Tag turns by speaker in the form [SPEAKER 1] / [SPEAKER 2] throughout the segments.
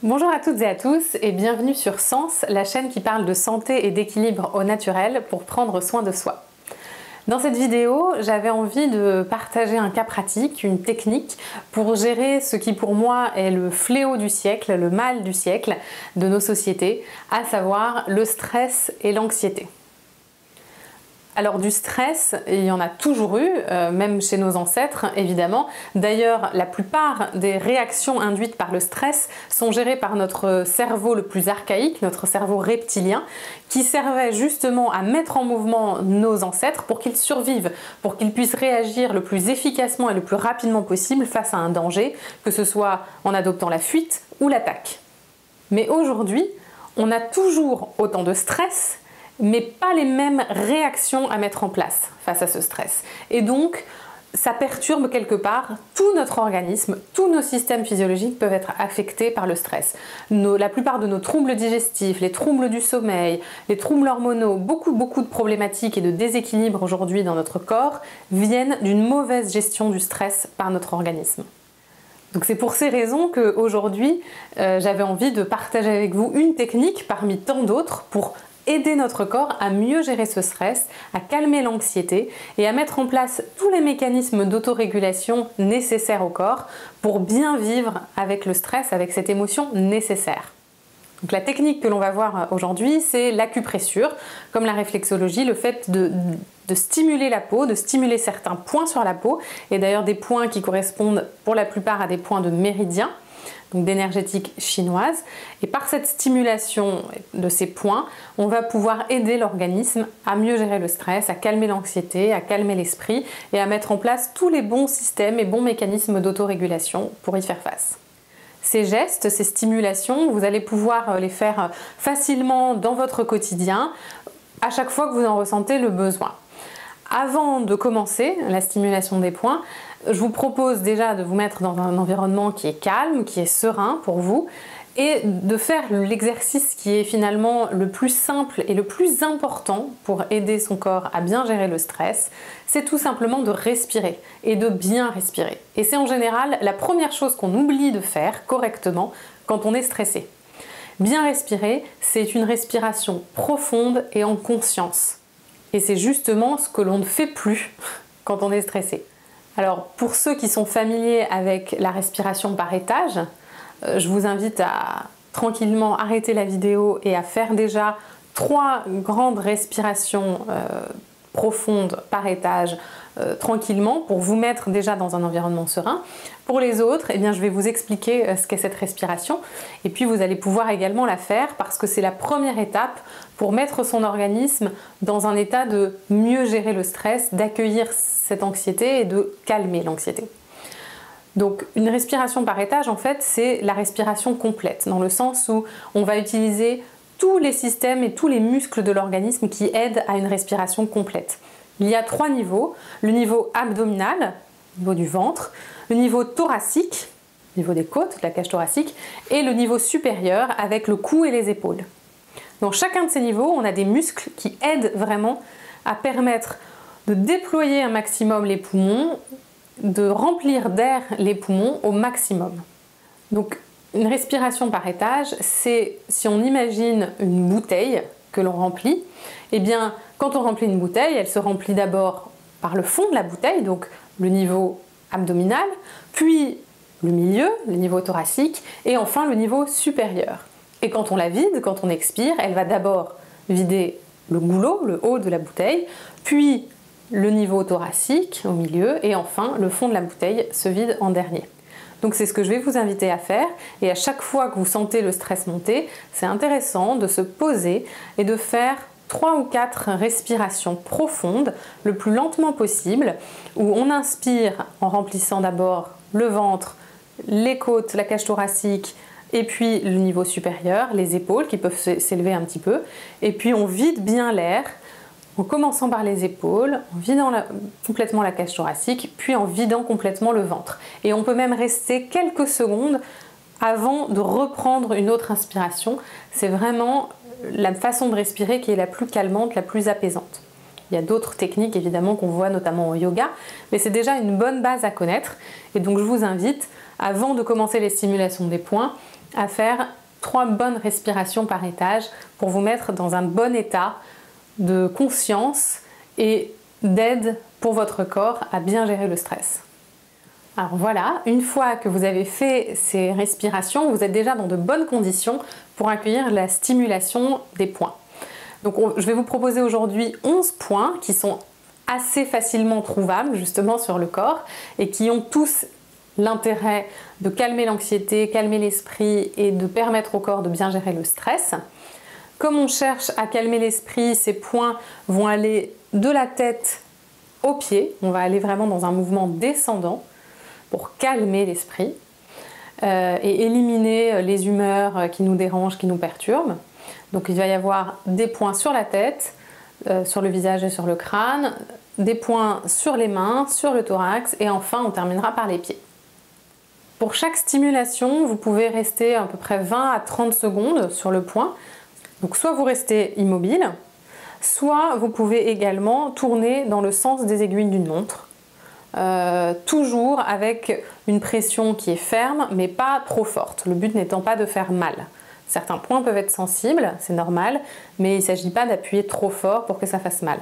[SPEAKER 1] Bonjour à toutes et à tous et bienvenue sur Sens, la chaîne qui parle de santé et d'équilibre au naturel pour prendre soin de soi. Dans cette vidéo, j'avais envie de partager un cas pratique, une technique pour gérer ce qui pour moi est le fléau du siècle, le mal du siècle de nos sociétés, à savoir le stress et l'anxiété. Alors du stress, il y en a toujours eu, même chez nos ancêtres évidemment. D'ailleurs, la plupart des réactions induites par le stress sont gérées par notre cerveau le plus archaïque, notre cerveau reptilien, qui servait justement à mettre en mouvement nos ancêtres pour qu'ils survivent, pour qu'ils puissent réagir le plus efficacement et le plus rapidement possible face à un danger, que ce soit en adoptant la fuite ou l'attaque. Mais aujourd'hui, on a toujours autant de stress, mais pas les mêmes réactions à mettre en place face à ce stress. Et donc, ça perturbe quelque part tout notre organisme, tous nos systèmes physiologiques peuvent être affectés par le stress. La plupart de nos troubles digestifs, les troubles du sommeil, les troubles hormonaux, beaucoup de problématiques et de déséquilibres aujourd'hui dans notre corps viennent d'une mauvaise gestion du stress par notre organisme. Donc c'est pour ces raisons qu'aujourd'hui, j'avais envie de partager avec vous une technique parmi tant d'autres pour aider notre corps à mieux gérer ce stress, à calmer l'anxiété et à mettre en place tous les mécanismes d'autorégulation nécessaires au corps pour bien vivre avec le stress, avec cette émotion nécessaire. Donc la technique que l'on va voir aujourd'hui, c'est l'acupressure, comme la réflexologie, le fait de stimuler la peau, de stimuler certains points sur la peau, et d'ailleurs des points qui correspondent pour la plupart à des points de méridien, donc d'énergétique chinoise. Et par cette stimulation de ces points, on va pouvoir aider l'organisme à mieux gérer le stress, à calmer l'anxiété, à calmer l'esprit et à mettre en place tous les bons systèmes et bons mécanismes d'autorégulation pour y faire face. Ces gestes, ces stimulations, vous allez pouvoir les faire facilement dans votre quotidien à chaque fois que vous en ressentez le besoin. Avant de commencer la stimulation des points, je vous propose déjà de vous mettre dans un environnement qui est calme, qui est serein pour vous et de faire l'exercice qui est finalement le plus simple et le plus important pour aider son corps à bien gérer le stress, c'est tout simplement de respirer et de bien respirer. Et c'est en général la première chose qu'on oublie de faire correctement quand on est stressé. Bien respirer, c'est une respiration profonde et en conscience. Et c'est justement ce que l'on ne fait plus quand on est stressé. Alors pour ceux qui sont familiers avec la respiration par étage, je vous invite à tranquillement arrêter la vidéo et à faire déjà 3 grandes respirations profondes par étage tranquillement pour vous mettre déjà dans un environnement serein. Pour les autres, eh bien, je vais vous expliquer ce qu'est cette respiration et puis vous allez pouvoir également la faire parce que c'est la première étape pour mettre son organisme dans un état de mieux gérer le stress, d'accueillir cette anxiété et de calmer l'anxiété. Donc une respiration par étage, en fait, c'est la respiration complète, dans le sens où on va utiliser tous les systèmes et tous les muscles de l'organisme qui aident à une respiration complète. Il y a 3 niveaux, le niveau abdominal, le niveau du ventre, le niveau thoracique, le niveau des côtes, de la cage thoracique, et le niveau supérieur avec le cou et les épaules. Dans chacun de ces niveaux, on a des muscles qui aident vraiment à permettre de déployer un maximum les poumons, de remplir d'air les poumons au maximum. Donc une respiration par étage, c'est si on imagine une bouteille que l'on remplit, eh bien quand on remplit une bouteille, elle se remplit d'abord par le fond de la bouteille, donc le niveau abdominal, puis le milieu, le niveau thoracique, et enfin le niveau supérieur. Et quand on la vide, quand on expire, elle va d'abord vider le goulot, le haut de la bouteille, puis le niveau thoracique au milieu, et enfin le fond de la bouteille se vide en dernier. Donc c'est ce que je vais vous inviter à faire, et à chaque fois que vous sentez le stress monter, c'est intéressant de se poser et de faire 3 ou 4 respirations profondes, le plus lentement possible, où on inspire en remplissant d'abord le ventre, les côtes, la cage thoracique, et puis le niveau supérieur, les épaules qui peuvent s'élever un petit peu, et puis on vide bien l'air, en commençant par les épaules, en vidant complètement la cage thoracique, puis en vidant complètement le ventre. Et on peut même rester quelques secondes avant de reprendre une autre inspiration. C'est vraiment la façon de respirer qui est la plus calmante, la plus apaisante. Il y a d'autres techniques évidemment qu'on voit notamment au yoga, mais c'est déjà une bonne base à connaître. Et donc je vous invite, avant de commencer les stimulations des points, à faire 3 bonnes respirations par étage pour vous mettre dans un bon état de conscience et d'aide pour votre corps à bien gérer le stress. Alors voilà, une fois que vous avez fait ces respirations, vous êtes déjà dans de bonnes conditions pour accueillir la stimulation des points. Donc je vais vous proposer aujourd'hui 11 points qui sont assez facilement trouvables justement sur le corps et qui ont tous l'intérêt de calmer l'anxiété, calmer l'esprit et de permettre au corps de bien gérer le stress. Comme on cherche à calmer l'esprit, ces points vont aller de la tête aux pieds. On va aller vraiment dans un mouvement descendant pour calmer l'esprit et éliminer les humeurs qui nous dérangent, qui nous perturbent. Donc il va y avoir des points sur la tête, sur le visage et sur le crâne, des points sur les mains, sur le thorax et enfin on terminera par les pieds. Pour chaque stimulation, vous pouvez rester à peu près 20 à 30 secondes sur le point. Donc soit vous restez immobile, soit vous pouvez également tourner dans le sens des aiguilles d'une montre. Toujours avec une pression qui est ferme mais pas trop forte, le but n'étant pas de faire mal. Certains points peuvent être sensibles, c'est normal, mais il ne s'agit pas d'appuyer trop fort pour que ça fasse mal.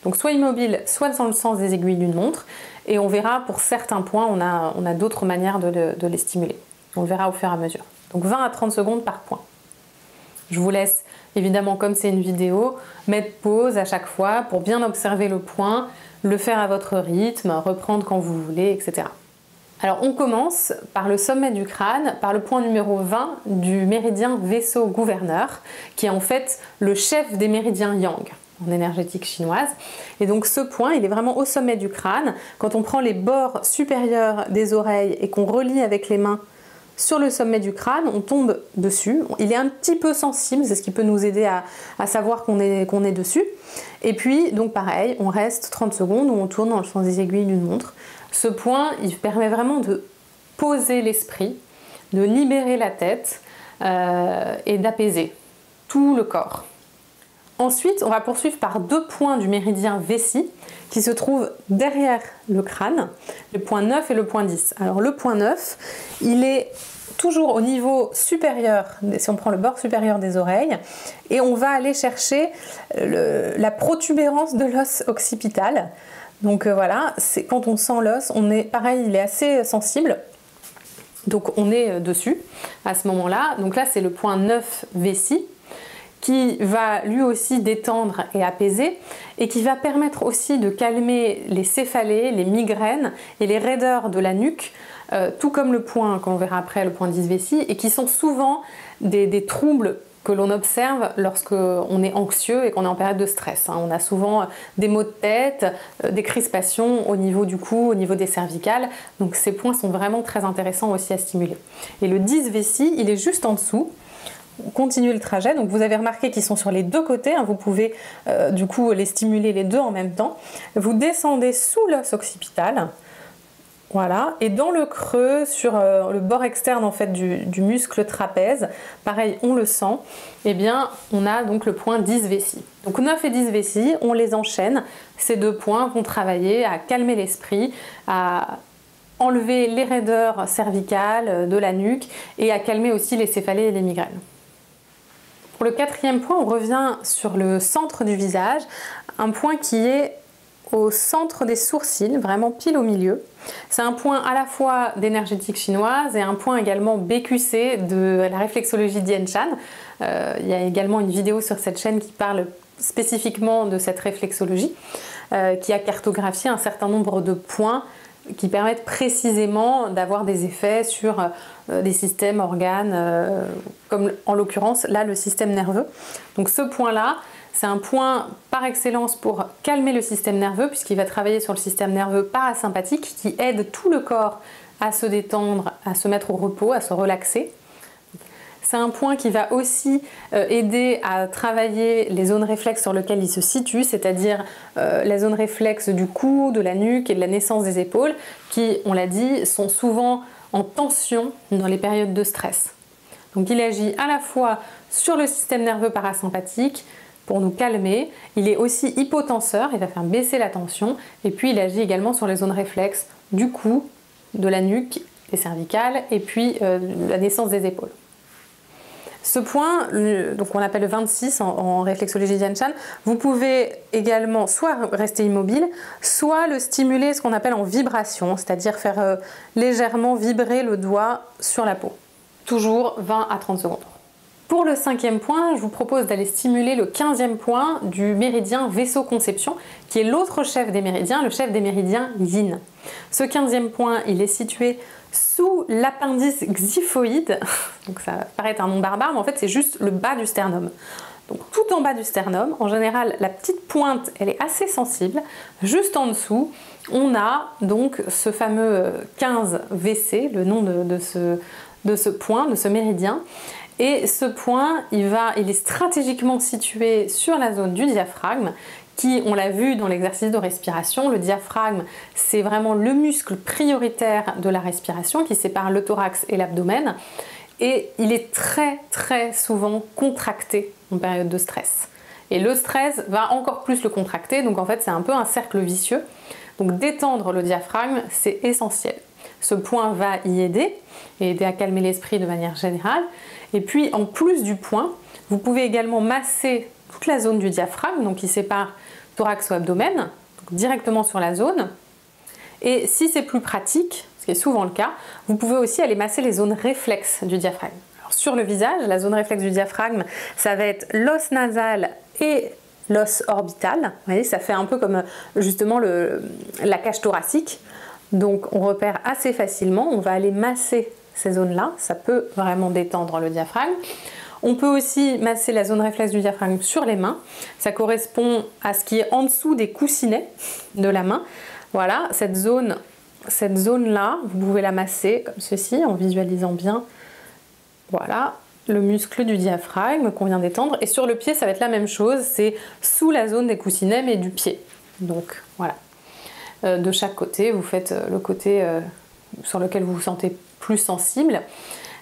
[SPEAKER 1] Donc soit immobile, soit dans le sens des aiguilles d'une montre, et on verra pour certains points, on a d'autres manières de les stimuler. On le verra au fur et à mesure. Donc 20 à 30 secondes par point. Je vous laisse, évidemment, comme c'est une vidéo, mettre pause à chaque fois pour bien observer le point, le faire à votre rythme, reprendre quand vous voulez, etc. Alors on commence par le sommet du crâne, par le point numéro 20 du méridien vaisseau gouverneur, qui est en fait le chef des méridiens yang en énergétique chinoise. Et donc ce point, il est vraiment au sommet du crâne. Quand on prend les bords supérieurs des oreilles et qu'on relie avec les mains sur le sommet du crâne, on tombe dessus. Il est un petit peu sensible, c'est ce qui peut nous aider à savoir qu'on est dessus. Et puis, donc pareil, on reste 30 secondes où on tourne dans le sens des aiguilles d'une montre. Ce point, il permet vraiment de poser l'esprit, de libérer la tête et d'apaiser tout le corps. Ensuite, on va poursuivre par 2 points du méridien vessie qui se trouvent derrière le crâne, le point 9 et le point 10. Alors le point 9, il est toujours au niveau supérieur, si on prend le bord supérieur des oreilles, et on va aller chercher la protubérance de l'os occipital. Donc voilà, quand on sent l'os, on est pareil, il est assez sensible. Donc on est dessus à ce moment-là. Donc là, c'est le point 9 vessie qui va lui aussi détendre et apaiser et qui va permettre aussi de calmer les céphalées, les migraines et les raideurs de la nuque, tout comme le point qu'on verra après, le point 10 vessie, et qui sont souvent des troubles que l'on observe lorsqu'on est anxieux et qu'on est en période de stress. On a souvent des maux de tête, des crispations au niveau du cou, au niveau des cervicales. Donc ces points sont vraiment très intéressants aussi à stimuler. Et le 10 vessie, il est juste en dessous. On continue le trajet, donc vous avez remarqué qu'ils sont sur les deux côtés, vous pouvez du coup les stimuler les deux en même temps. Vous descendez sous l'os occipital, voilà, et dans le creux, sur le bord externe en fait du muscle trapèze, pareil, on le sent, et bien on a donc le point 10 vessie. Donc 9 et 10 vessie, on les enchaîne, ces 2 points vont travailler à calmer l'esprit, à enlever les raideurs cervicales de la nuque et à calmer aussi les céphalées et les migraines. Pour le 4e point, on revient sur le centre du visage, un point qui est au centre des sourcils, vraiment pile au milieu. C'est un point à la fois d'énergétique chinoise et un point également BQC de la réflexologie d'Yen Chan. Il y a également une vidéo sur cette chaîne qui parle spécifiquement de cette réflexologie, qui a cartographié un certain nombre de points qui permettent précisément d'avoir des effets sur des systèmes, organes, comme en l'occurrence là le système nerveux. Donc ce point-là, c'est un point par excellence pour calmer le système nerveux puisqu'il va travailler sur le système nerveux parasympathique qui aide tout le corps à se détendre, à se mettre au repos, à se relaxer. C'est un point qui va aussi aider à travailler les zones réflexes sur lesquelles il se situe, c'est-à-dire la zone réflexe du cou, de la nuque et de la naissance des épaules, qui, on l'a dit, sont souvent en tension dans les périodes de stress. Donc il agit à la fois sur le système nerveux parasympathique pour nous calmer, il est aussi hypotenseur, il va faire baisser la tension, et puis il agit également sur les zones réflexes du cou, de la nuque, des cervicales, et puis la naissance des épaules. Ce point, donc on appelle le 26 en réflexologie Jianshan, vous pouvez également soit rester immobile, soit le stimuler, ce qu'on appelle en vibration, c'est-à-dire faire légèrement vibrer le doigt sur la peau. Toujours 20 à 30 secondes. Pour le 5e point, je vous propose d'aller stimuler le 15e point du méridien vaisseau-conception, qui est l'autre chef des méridiens, le chef des méridiens yin. Ce 15e point, il est situé sous l'appendice xiphoïde, donc ça paraît être un nom barbare, mais en fait c'est juste le bas du sternum. Donc tout en bas du sternum, en général la petite pointe elle est assez sensible, juste en dessous on a donc ce fameux 15 VC, le nom de ce point, de ce méridien. Et ce point, il est stratégiquement situé sur la zone du diaphragme, qui, on l'a vu dans l'exercice de respiration, le diaphragme, c'est vraiment le muscle prioritaire de la respiration qui sépare le thorax et l'abdomen. Et il est très très souvent contracté en période de stress. Et le stress va encore plus le contracter, donc en fait c'est un peu un cercle vicieux. Donc détendre le diaphragme, c'est essentiel. Ce point va y aider, et aider à calmer l'esprit de manière générale. Et puis en plus du point, vous pouvez également masser toute la zone du diaphragme, donc qui sépare thorax ou abdomen, donc directement sur la zone. Et si c'est plus pratique, ce qui est souvent le cas, vous pouvez aussi aller masser les zones réflexes du diaphragme. Alors, sur le visage, la zone réflexe du diaphragme, ça va être l'os nasal et l'os orbital. Vous voyez, ça fait un peu comme justement la cage thoracique. Donc on repère assez facilement, on va aller masser ces zones-là, ça peut vraiment détendre le diaphragme. On peut aussi masser la zone réflexe du diaphragme sur les mains, ça correspond à ce qui est en dessous des coussinets de la main. Voilà, cette zone-là, vous pouvez la masser comme ceci, en visualisant bien, voilà, le muscle du diaphragme qu'on vient d'étendre. Et sur le pied, ça va être la même chose, c'est sous la zone des coussinets, mais du pied. Donc voilà. De chaque côté, vous faites le côté sur lequel vous vous sentez plus sensible.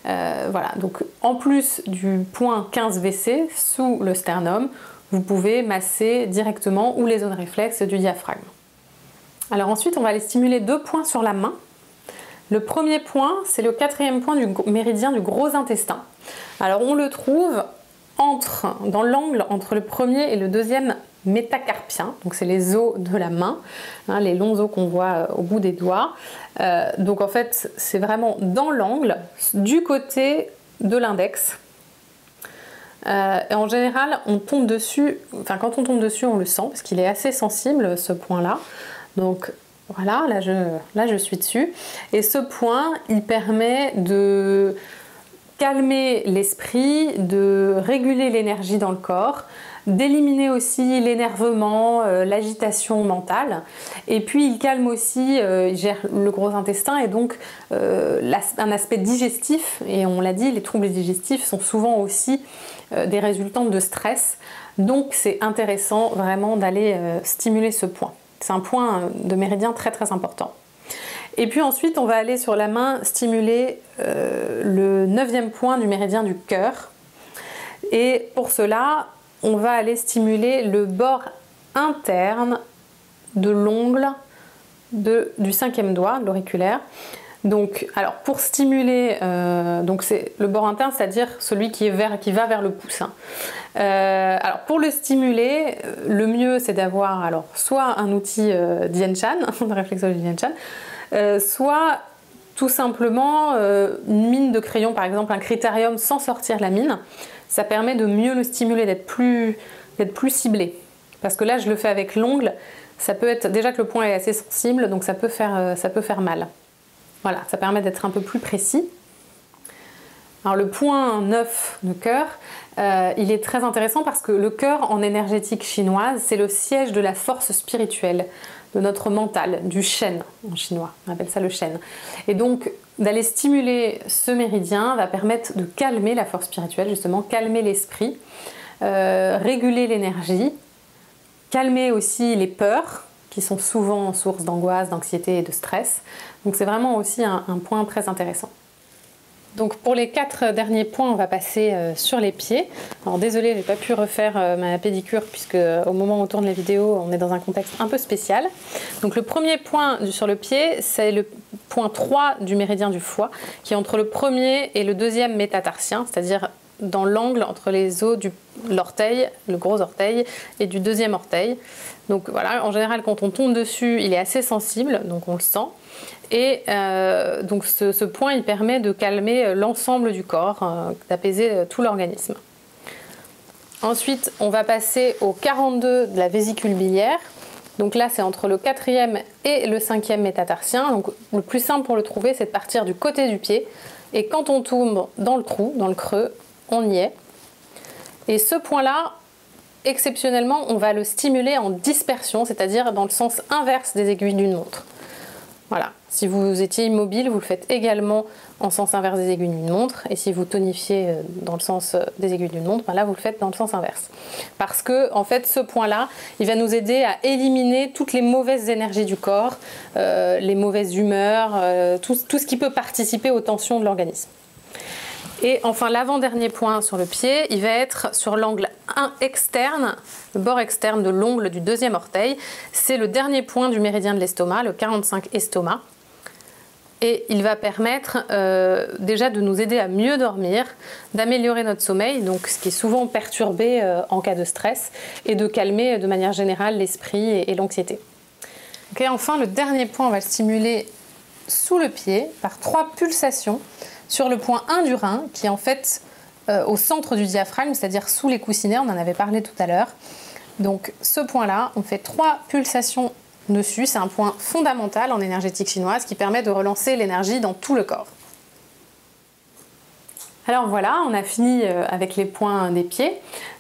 [SPEAKER 1] Voilà, donc en plus du point 15 VC sous le sternum, vous pouvez masser directement ou les zones réflexes du diaphragme. Alors ensuite, on va aller stimuler 2 points sur la main. Le premier point, c'est le 4e point du méridien du gros intestin. Alors on le trouve dans l'angle entre le premier et le deuxième métacarpien, donc c'est les os de la main, hein, les longs os qu'on voit au bout des doigts. Donc en fait, c'est vraiment dans l'angle, du côté de l'index. Et en général, on tombe dessus, enfin quand on tombe dessus, on le sent, parce qu'il est assez sensible, ce point-là. Donc voilà, là je suis dessus. Et ce point, il permet de calmer l'esprit, de réguler l'énergie dans le corps, d'éliminer aussi l'énervement, l'agitation mentale. Et puis il calme aussi, il gère le gros intestin et donc un aspect digestif. Et on l'a dit, les troubles digestifs sont souvent aussi des résultantes de stress. Donc c'est intéressant vraiment d'aller stimuler ce point. C'est un point de méridien très très important. Et puis ensuite, on va aller sur la main stimuler le 9e point du méridien du cœur. Et pour cela, on va aller stimuler le bord interne de l'ongle du 5e doigt, de l'auriculaire. Donc, alors pour stimuler, donc c'est le bord interne, c'est-à-dire celui qui va vers le pouce. Alors pour le stimuler, le mieux c'est d'avoir alors soit un outil Jianshan, de réflexologie Jianshan, soit tout simplement une mine de crayon, par exemple un critérium sans sortir la mine. Ça permet de mieux le stimuler, d'être plus ciblé. Parce que là, je le fais avec l'ongle, ça peut être déjà que le point est assez sensible, donc ça peut faire mal. Voilà, ça permet d'être un peu plus précis. Alors le point 9 de cœur, il est très intéressant parce que le cœur en énergétique chinoise, c'est le siège de la force spirituelle, de notre mental, du shen en chinois, on appelle ça le shen. Et donc d'aller stimuler ce méridien va permettre de calmer la force spirituelle, justement, calmer l'esprit, réguler l'énergie, calmer aussi les peurs qui sont souvent source d'angoisse, d'anxiété et de stress. Donc c'est vraiment aussi un point très intéressant. Donc pour les 4 derniers points, on va passer sur les pieds. Alors désolée, je n'ai pas pu refaire ma pédicure puisque au moment où on tourne les vidéos, on est dans un contexte un peu spécial. Donc le premier point sur le pied, c'est le point 3 du méridien du foie, qui est entre le premier et le deuxième métatarsien, c'est-à-dire dans l'angle entre les os de l'orteil, le gros orteil, et du deuxième orteil. Donc voilà, en général quand on tombe dessus, il est assez sensible, donc on le sent. Et donc ce point, il permet de calmer l'ensemble du corps, d'apaiser tout l'organisme. Ensuite, on va passer au 42 de la vésicule biliaire. Donc là, c'est entre le 4e et le 5e métatarsien. Donc le plus simple pour le trouver, c'est de partir du côté du pied. Et quand on tombe dans le trou, dans le creux, on y est. Et ce point-là, exceptionnellement, on va le stimuler en dispersion, c'est-à-dire dans le sens inverse des aiguilles d'une montre. Voilà. Si vous étiez immobile, vous le faites également en sens inverse des aiguilles d'une montre. Et si vous tonifiez dans le sens des aiguilles d'une montre, ben là, vous le faites dans le sens inverse. Parce que, en fait, ce point-là, il va nous aider à éliminer toutes les mauvaises énergies du corps, les mauvaises humeurs, tout ce qui peut participer aux tensions de l'organisme. Et enfin, l'avant-dernier point sur le pied, il va être sur l'angle externe, le bord externe de l'ongle du deuxième orteil. C'est le dernier point du méridien de l'estomac, le 45 estomac. Et il va permettre déjà de nous aider à mieux dormir, d'améliorer notre sommeil, donc ce qui est souvent perturbé en cas de stress, et de calmer de manière générale l'esprit et l'anxiété. Okay, enfin, le dernier point, on va le stimuler sous le pied par 3 pulsations sur le point 1 du rein, qui est en fait au centre du diaphragme, c'est-à-dire sous les coussinets, on en avait parlé tout à l'heure. Donc ce point-là, on fait 3 pulsations dessus, c'est un point fondamental en énergétique chinoise qui permet de relancer l'énergie dans tout le corps. Alors voilà, on a fini avec les points des pieds.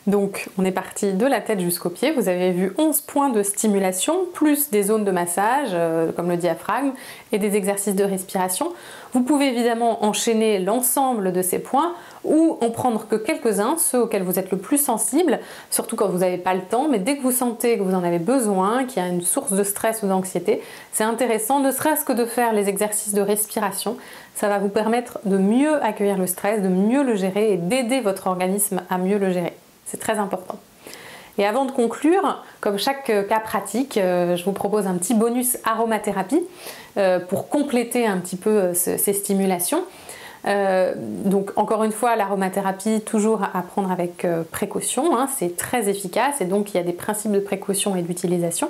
[SPEAKER 1] Donc on est parti de la tête jusqu'aux pieds. Vous avez vu 11 points de stimulation, plus des zones de massage, comme le diaphragme, et des exercices de respiration. Vous pouvez évidemment enchaîner l'ensemble de ces points ou en prendre que quelques-uns, ceux auxquels vous êtes le plus sensible, surtout quand vous n'avez pas le temps, mais dès que vous sentez que vous en avez besoin, qu'il y a une source de stress ou d'anxiété, c'est intéressant, ne serait-ce que de faire les exercices de respiration. Ça va vous permettre de mieux accueillir le stress, de mieux le gérer et d'aider votre organisme à mieux le gérer. C'est très important. Et avant de conclure, comme chaque cas pratique, je vous propose un petit bonus aromathérapie pour compléter un petit peu ces stimulations. Donc encore une fois, l'aromathérapie, toujours à prendre avec précaution, hein, c'est très efficace et donc il y a des principes de précaution et d'utilisation.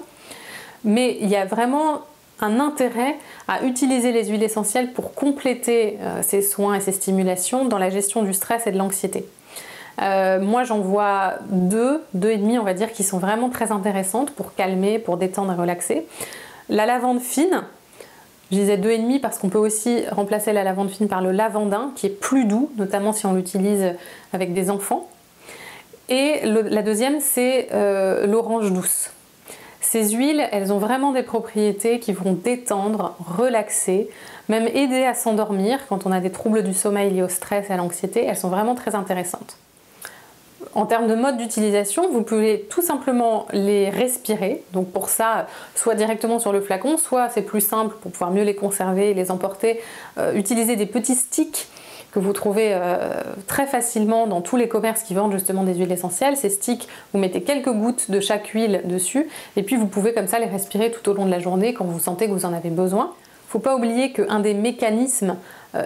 [SPEAKER 1] Mais il y a vraiment un intérêt à utiliser les huiles essentielles pour compléter ces soins et ces stimulations dans la gestion du stress et de l'anxiété. Moi j'en vois deux et demi on va dire, qui sont vraiment très intéressantes pour calmer, pour détendre et relaxer. La lavande fine, je disais 2,5 parce qu'on peut aussi remplacer la lavande fine par le lavandin qui est plus doux, notamment si on l'utilise avec des enfants. Et la deuxième c'est l'orange douce. Ces huiles, elles ont vraiment des propriétés qui vont détendre, relaxer, même aider à s'endormir quand on a des troubles du sommeil liés au stress et à l'anxiété. Elles sont vraiment très intéressantes. En termes de mode d'utilisation, vous pouvez tout simplement les respirer. Donc pour ça, soit directement sur le flacon, soit c'est plus simple pour pouvoir mieux les conserver et les emporter. Utiliser des petits sticks que vous trouvez très facilement dans tous les commerces qui vendent justement des huiles essentielles. Ces sticks, vous mettez quelques gouttes de chaque huile dessus et puis vous pouvez comme ça les respirer tout au long de la journée quand vous sentez que vous en avez besoin. Il ne faut pas oublier qu'un des mécanismes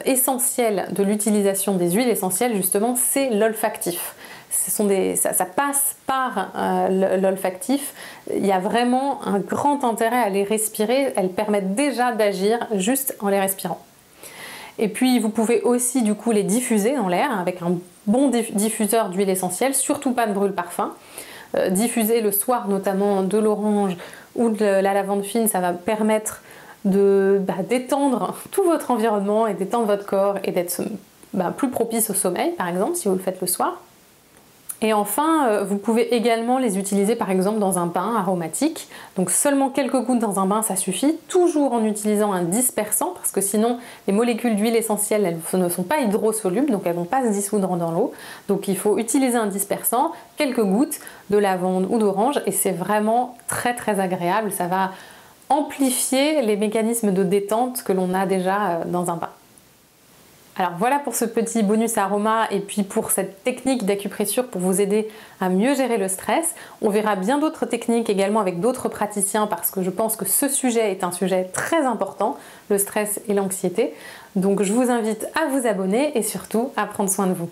[SPEAKER 1] essentiels de l'utilisation des huiles essentielles justement, c'est l'olfactif. Ça passe par l'olfactif. Il y a vraiment un grand intérêt à les respirer. Elles permettent déjà d'agir juste en les respirant. Et puis vous pouvez aussi du coup les diffuser dans l'air avec un bon diffuseur d'huile essentielle, surtout pas de brûle-parfum. Diffuser le soir notamment de l'orange ou de la lavande fine, ça va permettre de détendre tout votre environnement et détendre votre corps et d'être plus propice au sommeil par exemple si vous le faites le soir. Et enfin, vous pouvez également les utiliser par exemple dans un bain aromatique. Donc seulement quelques gouttes dans un bain, ça suffit. Toujours en utilisant un dispersant parce que sinon les molécules d'huile essentielle elles ne sont pas hydrosolubles, donc elles ne vont pas se dissoudre dans l'eau. Donc il faut utiliser un dispersant, quelques gouttes de lavande ou d'orange et c'est vraiment très très agréable. Ça va amplifier les mécanismes de détente que l'on a déjà dans un bain. Alors voilà pour ce petit bonus aroma et puis pour cette technique d'acupressure pour vous aider à mieux gérer le stress. On verra bien d'autres techniques également avec d'autres praticiens parce que je pense que ce sujet est un sujet très important, le stress et l'anxiété. Donc je vous invite à vous abonner et surtout à prendre soin de vous.